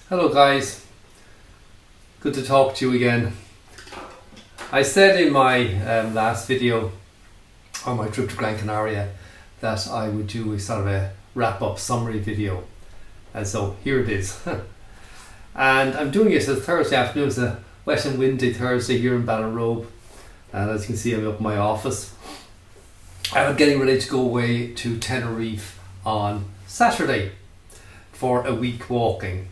Hello guys, good to talk to you again. I said in my last video on my trip to Gran Canaria that I would do a sort of a wrap-up summary video, and so here it is. And I'm doing it as Thursday afternoon. It's a wet and windy Thursday here in Ballinrobe, and as you can see I'm up in my office and I'm getting ready to go away to Tenerife on Saturday for a week walking.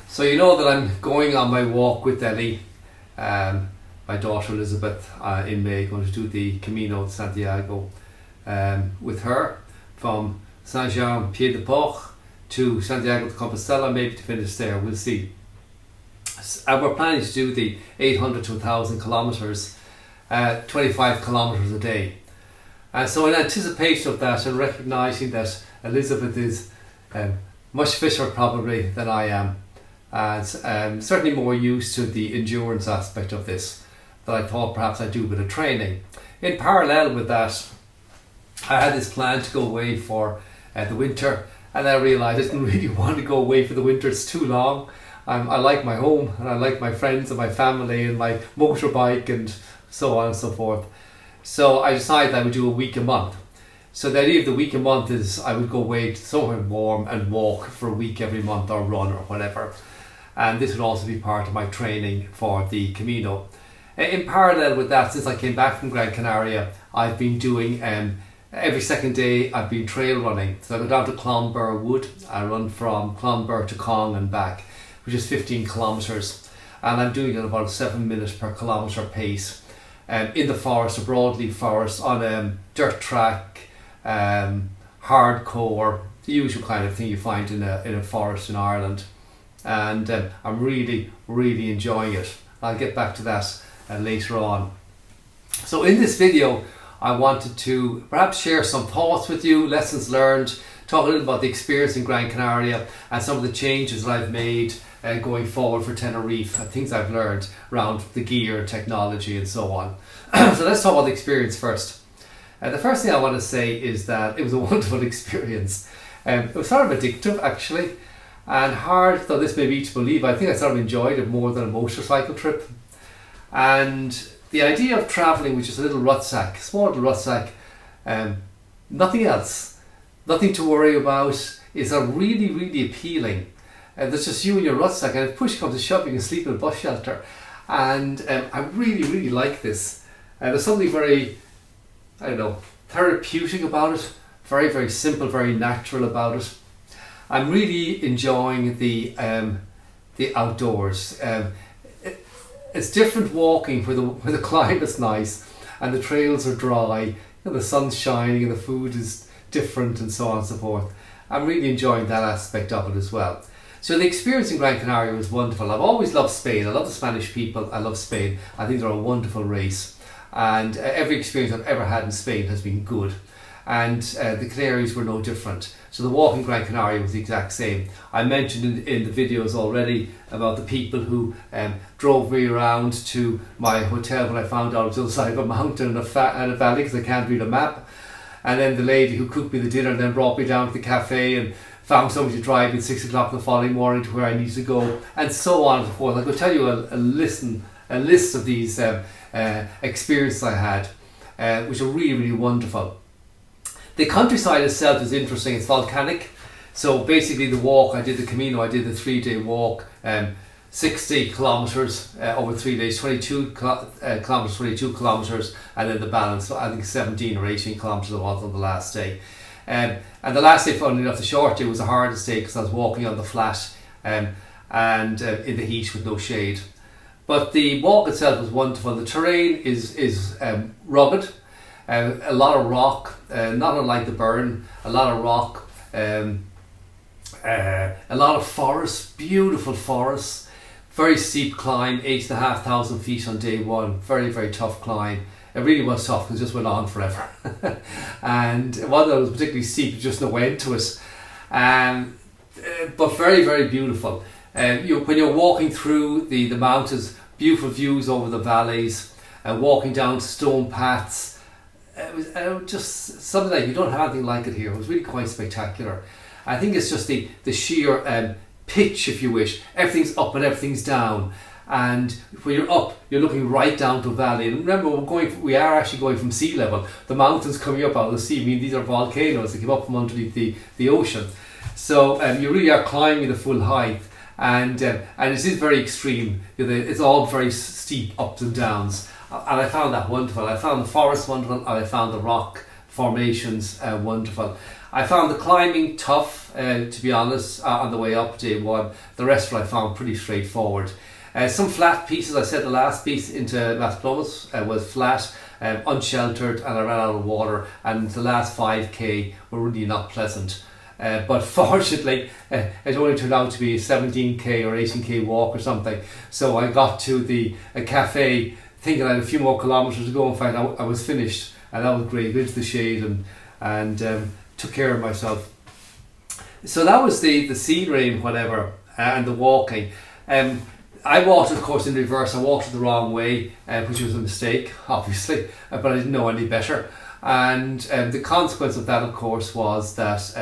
So you know that I'm going on my walk with Ellie, my daughter Elizabeth, in May, going to do the Camino de Santiago with her from Saint-Jean-Pied-de-Port to Santiago de Compostela, maybe to finish there, we'll see. And we're planning to do the 800 to 1,000 kilometres, 25 kilometres a day. And so in anticipation of that and recognising that Elizabeth is much fitter probably than I am, and certainly more used to the endurance aspect of this, that I thought perhaps I'd do a bit of training. In parallel with that, I had this plan to go away for the winter, and I realised I didn't really want to go away for the winter. It's too long. I like my home, and I like my friends and my family and my motorbike and so on and so forth. So I decided I would do a week a month. So the idea of the week a month is I would go away to somewhere warm and walk for a week every month, or run or whatever. And this would also be part of my training for the Camino. In parallel with that, since I came back from Gran Canaria, I've been doing every second day I've been trail running. So I go down to Clonbur Wood. I run from Clonbur to Cong and back, which is 15 kilometres, and I'm doing it at about a 7 minutes per kilometre pace in the forest, a broadleaf forest, on a dirt track, hardcore, the usual kind of thing you find in a forest in Ireland. And I'm really enjoying it. I'll get back to that later on. So in this video I wanted to perhaps share some thoughts with you, lessons learned, talk a little about the experience in Gran Canaria and some of the changes that I've made going forward for Tenerife, and things I've learned around the gear, technology and so on. So let's talk about the experience first. The first thing I want to say is that it was a wonderful experience. It was sort of addictive actually, and hard though this may be to believe. I think I sort of enjoyed it more than a motorcycle trip. And the idea of travelling with just a little rucksack, small little rucksack, nothing else, nothing to worry about, is really appealing. There's just you and your rucksack, and if push comes to shove you can sleep in a bus shelter. And I really like this. There's something very, I don't know, therapeutic about it, very simple, very natural about it. I'm really enjoying the outdoors. It's different walking where the climate's nice and the trails are dry, and the sun's shining and the food is different and so on and so forth. I'm really enjoying that aspect of it as well. So the experience in Gran Canaria was wonderful. I've always loved Spain. I love the Spanish people. I love Spain. I think they're a wonderful race. And every experience I've ever had in Spain has been good. And the Canaries were no different. So the walk in Gran Canaria was the exact same. I mentioned in the videos already about the people who drove me around to my hotel when I found out it was on the side of a mountain and a valley because I can't read a map. And then the lady who cooked me the dinner and then brought me down to the cafe and found somebody to drive me at 6 o'clock the following morning to where I need to go, and so on and so forth. I could tell you a list of these experiences I had, which are really wonderful. The countryside itself is interesting. It's volcanic. So basically the walk, I did the Camino, I did the 3-day walk, 60 kilometres over 3 days, 22 kilometres, 22 kilometres, and then the balance, so I think 17 or 18 kilometres I was on the last day. And the last day, funnily enough, the short day was the hardest day because I was walking on the flat and in the heat with no shade. But the walk itself was wonderful. The terrain is rugged, a lot of rock, not unlike the Burn, a lot of rock, a lot of forests, beautiful forests, very steep climb, 8,500 feet on day one, very tough climb. It really was tough because it just went on forever. And one that was particularly steep, just no end to it. But very beautiful. When you're walking through the mountains, beautiful views over the valleys, walking down stone paths. It was just something like, you don't have anything like it here. It was really quite spectacular. I think it's just the sheer pitch, if you wish. Everything's up and everything's down. And when you're up, you're looking right down to a valley. And remember, we are actually going from sea level. The mountains coming up out of the sea, I mean, these are volcanoes that came up from underneath the ocean. So you really are climbing the full height. And it is very extreme. It's all very steep ups and downs. And I found that wonderful. I found the forest wonderful, and I found the rock formations wonderful. I found the climbing tough, to be honest, on the way up day one. The rest of it I found pretty straightforward. Some flat pieces. I said the last piece into Las Palomas was flat, unsheltered, and I ran out of water. And the last 5k were really not pleasant. But fortunately, it only turned out to be a 17k or 18k walk or something. So I got to the cafe thinking I had a few more kilometres to go. In fact, I was finished, and that was great. Went to the shade and took care of myself. So that was the scenery and whatever, and the walking. I walked, of course, in reverse. I walked the wrong way, which was a mistake, obviously, but I didn't know any better. And the consequence of that, of course, was that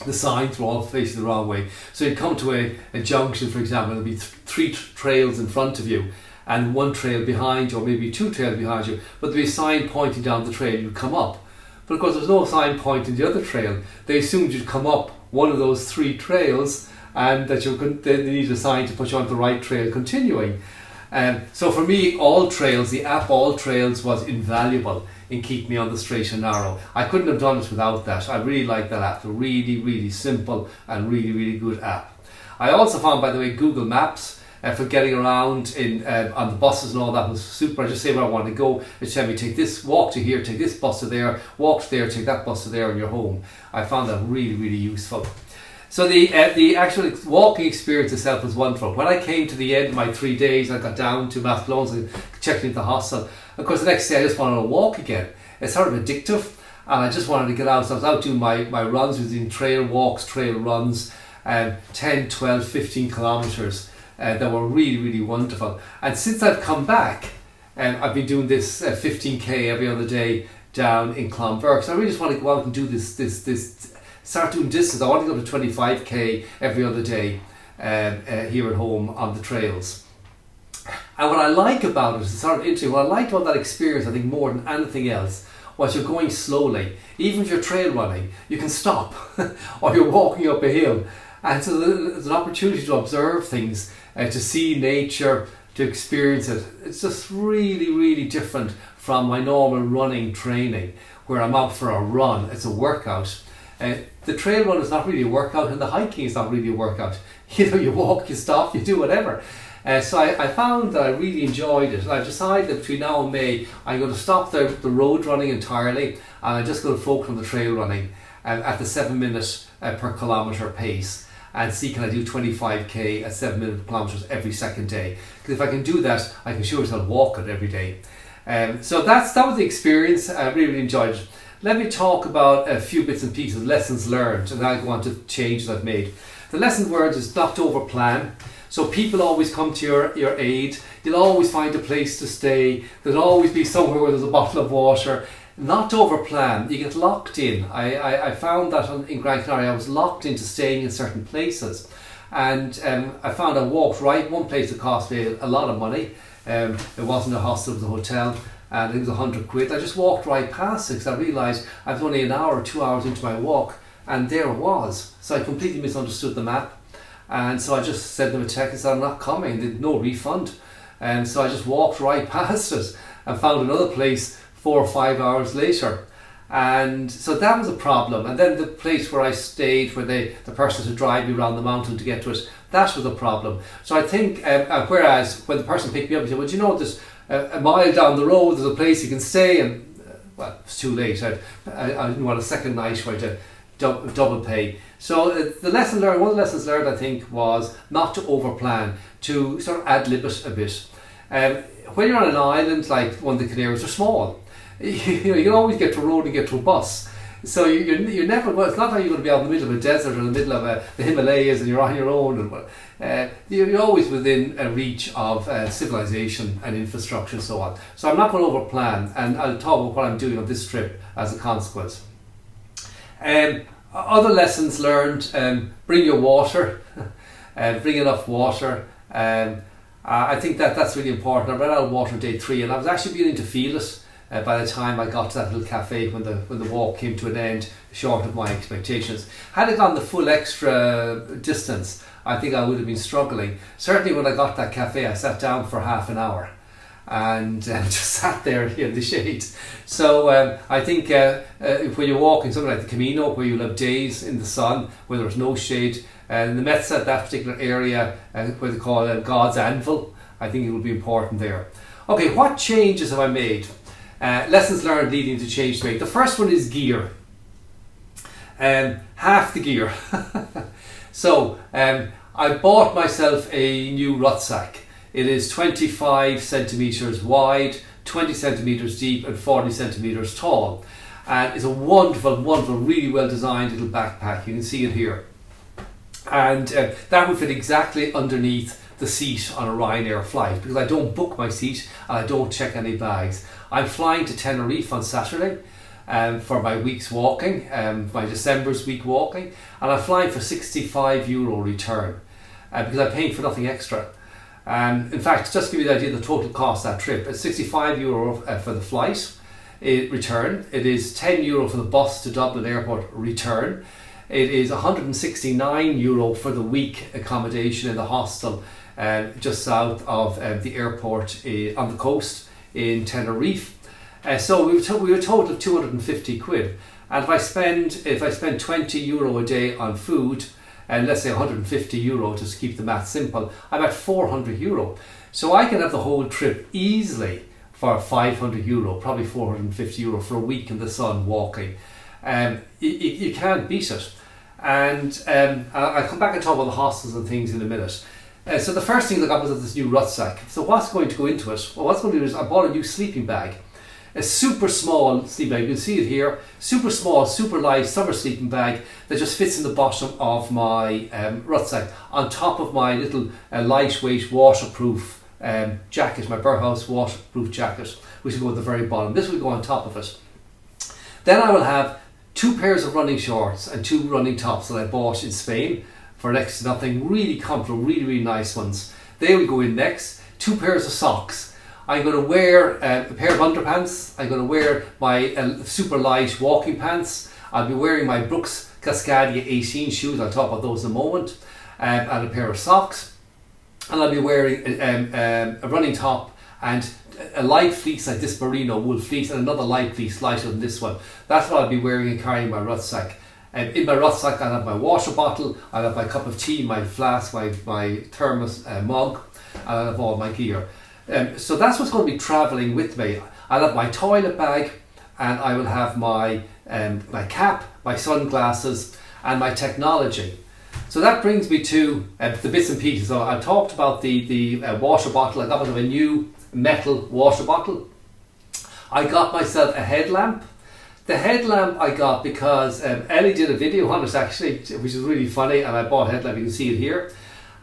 the signs were all facing the wrong way. So you'd come to a junction, for example, there'd be three trails in front of you and one trail behind you, or maybe two trails behind you, but there'd be a sign pointing down the trail. You'd come up. But of course, there's no sign pointing the other trail. They assumed you'd come up one of those three trails, and that they needed a sign to put you on the right trail continuing. So for me, the app All Trails was invaluable in keeping me on the straight and narrow. I couldn't have done it without that. I really like that app. It's a really, really simple and really, really good app. I also found, by the way, Google Maps for getting around on the buses and all that was super. I just say where I want to go. It tell me take this, walk to here, take this bus to there, walk to there, take that bus to there, and you're home. I found that really, really useful. So the actual walking experience itself was wonderful. When I came to the end of my 3 days, I got down to Las Palomas and checked into the hostel. Of course, the next day I just wanted to walk again. It's sort of addictive, and I just wanted to get out. So I was out doing my runs, doing trail walks, trail runs, 10, 12, 15 kilometres that were really, really wonderful. And since I've come back, I've been doing this 15k every other day down in Clonburk. So I really just want to go out and do this start doing distance. I want to go to 25k every other day here at home on the trails. And what I like about it is sort of interesting. What I liked about that experience, I think more than anything else, was you're going slowly. Even if you're trail running, you can stop, or you're walking up a hill, and so there's an opportunity to observe things, to see nature, to experience it. It's just really, really different from my normal running training, where I'm out for a run. It's a workout. The trail run is not really a workout, and the hiking is not really a workout. You walk, you stop, you do whatever. So I found that I really enjoyed it. I've decided that between now and May, I'm going to stop the road running entirely, and I'm just going to focus on the trail running at the 7 minutes per kilometre pace, and see can I do 25k at 7 minutes per kilometre every second day. Because if I can do that, I can sure as hell walk it every day. So that was the experience. I really, really enjoyed it. Let me talk about a few bits and pieces, lessons learned, and then I go on to changes I've made. The lesson learned is not to over plan. So people always come to your aid. You'll always find a place to stay. There'll always be somewhere where there's a bottle of water. Not to over plan. You get locked in. I found that in Gran Canaria I was locked into staying in certain places. And I found I walked right. One place that cost me a lot of money. It wasn't a hostel, it was a hotel. And it was 100 quid. I just walked right past it because I realised I was only an hour or 2 hours into my walk, and there it was. So I completely misunderstood the map, and so I just sent them a text and said I'm not coming. There's no refund, and so I just walked right past it and found another place 4 or 5 hours later. And so that was a problem. And then the place where I stayed, where the person to drive me around the mountain to get to it, that was a problem. So I think, whereas when the person picked me up, he said, well, do you know this? A mile down the road there's a place you can stay, and well, it's too late. I didn't want a second night where to double pay. So one of the lessons learned I think was not to over plan, to sort of ad-lib it a bit. When you're on an island like one of the Canaries, they're small. You can always get to a road and get to a bus. So you're never. Well, it's not like you're going to be out in the middle of a desert or in the middle of the Himalayas and you're on your own. And you're always within a reach of civilization and infrastructure and so on. So I'm not going to over plan, and I'll talk about what I'm doing on this trip as a consequence. Other lessons learned: bring your water, bring enough water. I think that's really important. I ran out of water on day 3, and I was actually beginning to feel it by the time I got to that little cafe when the walk came to an end, short of my expectations. Had I gone the full extra distance, I think I would have been struggling. Certainly when I got to that cafe, I sat down for half an hour and just sat there in the shade. So I think when you're walking something like the Camino, where you'll have days in the sun where there's no shade, and the Mets at that particular area, where they call it God's Anvil, I think it will be important there. Okay, what changes have I made? Lessons learned leading to change to make. The first one is gear. Half the gear. So I bought myself a new rucksack. It is 25 centimeters wide, 20 centimeters deep, and 40 centimeters tall. And it's a wonderful, wonderful, really well designed little backpack. You can see it here. And that will fit exactly underneath the seat on a Ryanair flight, because I don't book my seat and I don't check any bags. I'm flying to Tenerife on Saturday for my week's walking, my December's week walking, and I'm flying for €65 return because I'm paying for nothing extra. In fact, just to give you the idea of the total cost of that trip, it's €65 for the flight return. It is €10 for the bus to Dublin Airport return. It is €169 for the week accommodation in the hostel just south of the airport on the coast in Tenerife. So we were a total of 250 quid. And if I spend €20 a day on food, and let's say €150 just to keep the math simple, I'm at €400. So I can have the whole trip easily for €500, probably €450 for a week in the sun walking. You can't beat it. And I'll come back and talk about the hostels and things in a minute. So the first thing I got was this new rucksack. So what's going to go into it? Well, what's going to do is I bought a new sleeping bag. A super small sleeping bag, you can see it here, super small, super light summer sleeping bag that just fits in the bottom of my rucksack, on top of my little lightweight waterproof jacket, my Burhouse waterproof jacket, which will go at the very bottom. This will go on top of it. Then I will have 2 pairs of running shorts and 2 running tops that I bought in Spain for next to nothing, really comfortable, really, really nice ones. They will go in next. 2 pairs of socks. I'm going to wear a pair of underpants. I'm going to wear my super light walking pants. I'll be wearing my Brooks Cascadia 18 shoes. I'll talk about those in a moment. And a pair of socks. And I'll be wearing a running top and a light fleece like this merino wool fleece, and another light fleece lighter than this one. That's what I'll be wearing and carrying my rucksack. In my rucksack I'll have my water bottle, I'll have my cup of tea, my flask, my thermos mug, and I'll have all my gear. So that's what's going to be travelling with me. I'll have my toilet bag, and I will have my cap, my sunglasses, and my technology. So that brings me to the bits and pieces. So I talked about the water bottle. I got myself a new metal water bottle. I got myself a headlamp. The headlamp I got because Ellie did a video on it actually, which is really funny, and I bought a headlamp. You can see it here.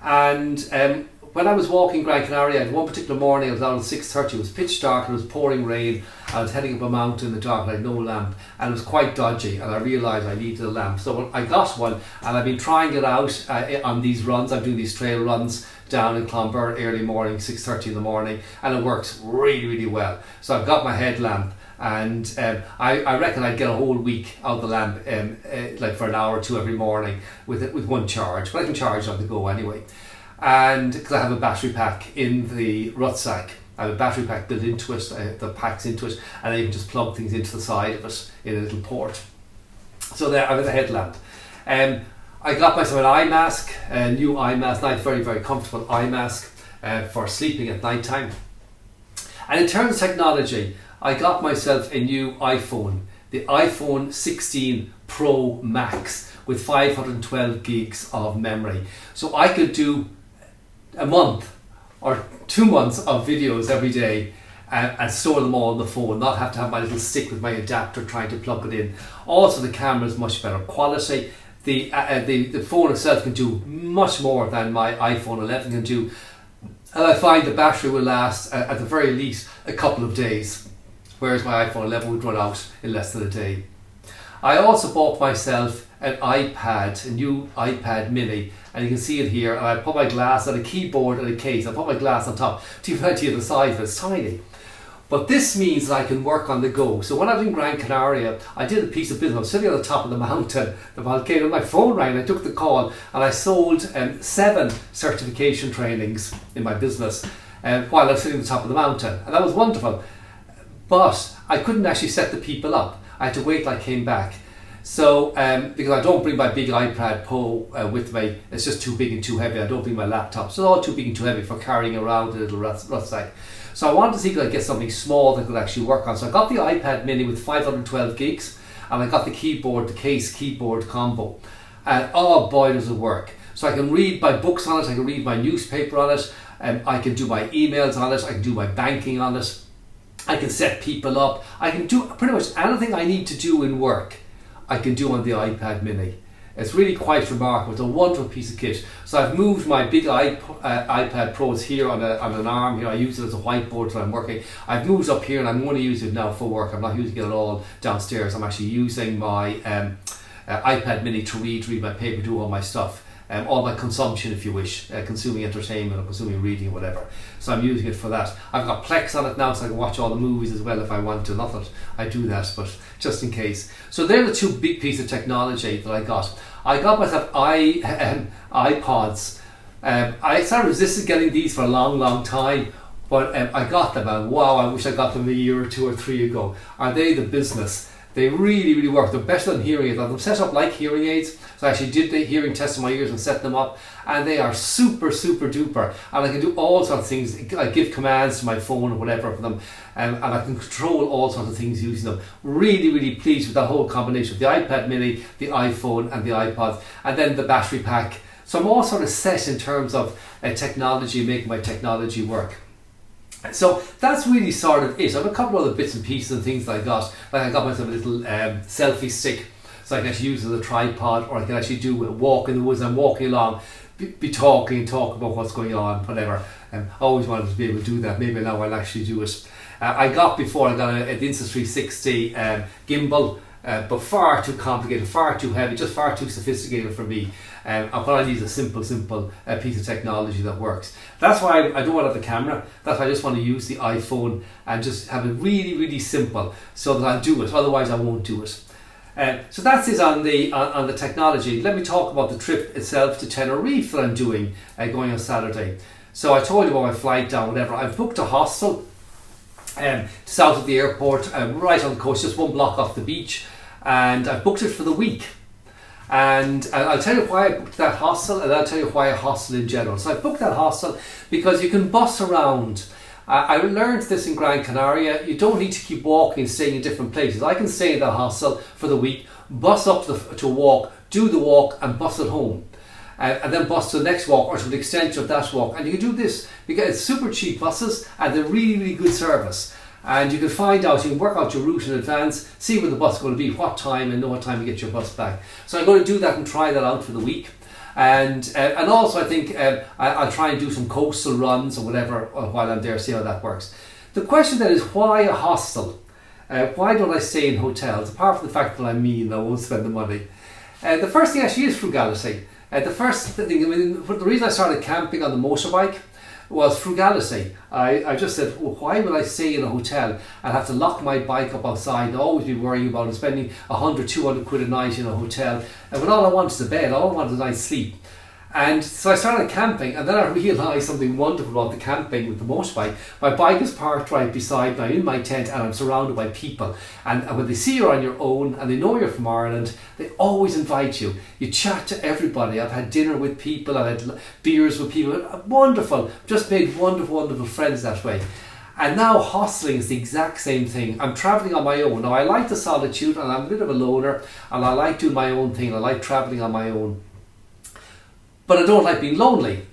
And when I was walking Gran Canaria, one particular morning, I was out at 6:30, it was pitch dark, it was pouring rain, I was heading up a mountain in the dark, and I had no lamp, and it was quite dodgy, and I realised I needed a lamp. So I got one, and I've been trying it out on these runs. I'm doing these trail runs down in Clonbur early morning, 6:30 in the morning, and it works really, really well. So I've got my headlamp, and I reckon I'd get a whole week out of the lamp, like for an hour or 2 every morning with one charge, but I can charge on the go anyway. And because I have a battery pack in the rucksack, I have a battery pack built into it, the pack's into it, and I can just plug things into the side of it in a little port. So there, I have a headlamp. I got myself an eye mask, a new eye mask, nice, very, very comfortable eye mask for sleeping at night time. And in terms of technology, I got myself a new iPhone, the iPhone 16 Pro Max with 512 gigs of memory. So I could do a month or 2 months of videos every day and store them all on the phone, not have to have my little stick with my adapter trying to plug it in. Also, the camera is much better quality. The phone itself can do much more than my iPhone 11 can do, and I find the battery will last at the very least a couple of days, whereas my iPhone 11 would run out in less than a day. I also bought myself an iPad, a new iPad mini, and you can see it here, and I put my glass on a keyboard and a case. I put my glass on top to give you an idea of the size of it. It's tiny. But this means that I can work on the go. So when I was in Gran Canaria, I did a piece of business. I was sitting on the top of the mountain, the volcano, my phone rang, I took the call, and I sold 7 certification trainings in my business while I was sitting on the top of the mountain. And that was wonderful. But I couldn't actually set the people up. I had to wait till I came back. So, because I don't bring my big iPad Pro with me, it's just too big and too heavy. I don't bring my laptop, so it's all too big and too heavy for carrying around a little rucksack. So I wanted to see if I could get something small that I could actually work on. So I got the iPad mini with 512 gigs, and I got the keyboard, the case keyboard combo. And oh boy, does it work. So I can read my books on it, I can read my newspaper on it, I can do my emails on it, I can do my banking on it, I can set people up, I can do pretty much anything I need to do in work, I can do on the iPad mini. It's really quite remarkable. It's a wonderful piece of kit. So I've moved my big iPad Pros here on an arm here. I use it as a whiteboard when I'm working. I've moved up here and I'm going to use it now for work. I'm not using it at all downstairs. I'm actually using my iPad mini to read my paper, do all my stuff. All my consumption, if you wish, consuming entertainment or consuming reading or whatever. So I'm using it for that. I've got Plex on it now, so I can watch all the movies as well if I want to. Not that I do that, but just in case. So they're the 2 big pieces of technology that I got. I got myself iPods. I sort of resisted getting these for a long time, but I got them, and wow, I wish I got them a year or 2 or 3 ago. Are they the business? They really work. They're better than hearing aids. I've them set up like hearing aids. So I actually did the hearing test in my ears and set them up, and they are super duper. And I can do all sorts of things. I give commands to my phone or whatever for them, and I can control all sorts of things using them. Really pleased with that whole combination of the iPad mini, the iPhone, and the iPods, and then the battery pack. So I'm all sort of set in terms of technology, making my technology work. So that's really sort of it. I have a couple of other bits and pieces and things that I got. Like I got myself a little selfie stick, so I can actually use it as a tripod, or I can actually do a walk in the woods. I'm walking along, be talking about what's going on, whatever. I always wanted to be able to do that. Maybe now I'll actually do it. I got an Insta360 gimbal, but far too complicated, far too heavy, just far too sophisticated for me. And what I need is a simple piece of technology that works. That's why I don't want to have the camera. That's why I just want to use the iPhone and just have it really simple, so that I'll do it. Otherwise I won't do it. So that's it on the technology. Let me talk about the trip itself to Tenerife that I'm doing, going on Saturday. So I told you about my flight down, whatever. I've booked a hostel south of the airport, right on the coast, just 1 block off the beach, and I've booked it for the week. And I'll tell you why I booked that hostel, and I'll tell you why a hostel in general. So I booked that hostel because you can bus around. I learned this in Gran Canaria. You don't need to keep walking, staying in different places. I can stay in that hostel for the week, bus up to walk, do the walk, and bus it home. And then bus to the next walk or to the extension of that walk. And you can do this because it's super cheap buses and they're really good service. And you can find out, you can work out your route in advance, see where the bus is going to be, what time, and know what time you get your bus back. So I'm going to do that and try that out for the week. And also I think I'll try and do some coastal runs or whatever while I'm there, see how that works. The question then is, why a hostel? Why don't I stay in hotels, apart from the fact that I'm mean and I won't spend the money? The first thing actually is frugality. The reason I started camping on the motorbike was frugality. I just said, well, why would I stay in a hotel and have to lock my bike up outside and always be worrying about spending 100, 200 quid a night in a hotel, and when all I want is a bed, all I want is a night's sleep. And so I started camping, and then I realised something wonderful about the camping with the motorbike. My bike is parked right beside me, I'm in my tent, and I'm surrounded by people. And when they see you're on your own, and they know you're from Ireland, they always invite you. You chat to everybody. I've had dinner with people, I've had beers with people. Wonderful. Just made wonderful friends that way. And now hosteling is the exact same thing. I'm travelling on my own. Now I like the solitude, and I'm a bit of a loner, and I like doing my own thing. I like travelling on my own. But I don't like being lonely.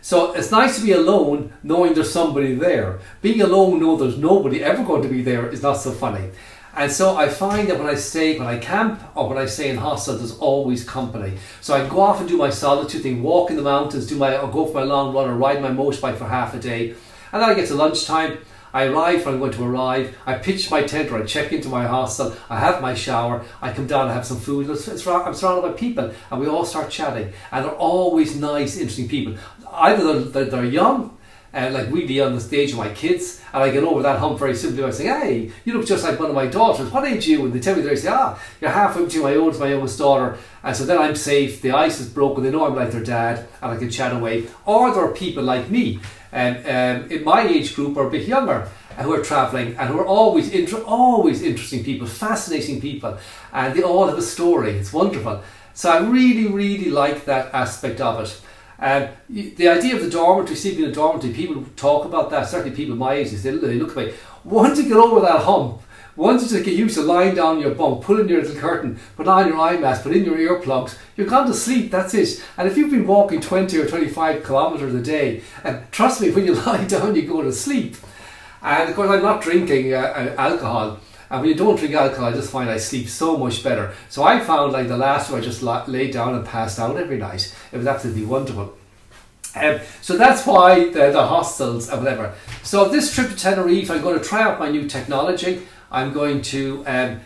So it's nice to be alone knowing there's somebody there. Being alone knowing there's nobody ever going to be there is not so funny. And so I find that when I camp or when I stay in hostel, there's always company. So I go off and do my solitude thing, walk in the mountains, or go for my long run or ride my motorbike for half a day. And then I get to lunchtime, I arrive when I'm going to arrive, I pitch my tent or I check into my hostel, I have my shower, I come down and have some food. I'm surrounded by people and we all start chatting, and they're always nice, interesting people. Either they're young, like really on the stage of my kids, and I get over that hump very simply by saying, hey, you look just like one of my daughters, what age are you? And they tell me, they say, you're halfway between my oldest and my youngest daughter. And so then I'm safe, the ice is broken, they know I'm like their dad, and I can chat away. Or there are people like me, in my age group or a bit younger, who are travelling and who are always interesting people, fascinating people, and they all have a story. It's wonderful. So I really, really like that aspect of it. The idea of the dormitory, sleeping in a dormitory, people talk about that, certainly people my age, they look at me. Once you get over that hump, once you just get used to lying down on your bunk, pulling your little curtain, put on your eye mask, put in your earplugs, you're gone to sleep, that's it. And if you've been walking 20 or 25 kilometres a day, trust me, when you lie down you go to sleep. And of course I'm not drinking alcohol. And when you don't drink alcohol, I just find I sleep so much better. So I found like the last one I just laid down and passed out every night. It was absolutely wonderful. So that's why the hostels and whatever. So this trip to Tenerife, I'm going to try out my new technology. I'm going to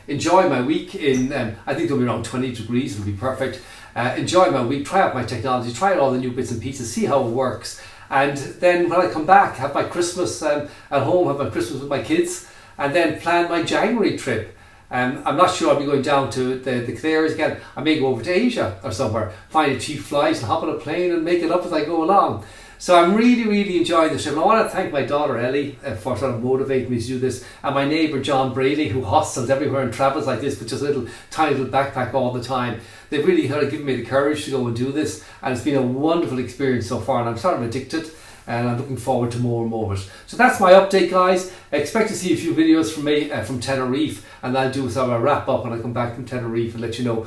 enjoy my week in, I think it'll be around 20 degrees, it'll be perfect. Enjoy my week, try out my technology, try out all the new bits and pieces, see how it works. And then when I come back, have my Christmas at home, have my Christmas with my kids, and then plan my January trip. I'm not sure I'll be going down to the Canaries again. I may go over to Asia or somewhere, find a cheap flight and hop on a plane and make it up as I go along. So I'm really, really enjoying this trip. And I want to thank my daughter Ellie for sort of motivating me to do this, and my neighbour John Brady, who hostels everywhere and travels like this with just a little tiny little backpack all the time. They've really kind of given me the courage to go and do this, and it's been a wonderful experience so far, and I'm sort of addicted. And I'm looking forward to more and more of it. So that's my update, guys. I expect to see a few videos from me from Tenerife, and I'll do sort of a wrap up when I come back from Tenerife and let you know,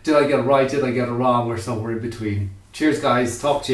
did I get it right, did I get it wrong, or somewhere in between. Cheers, guys. Talk to you.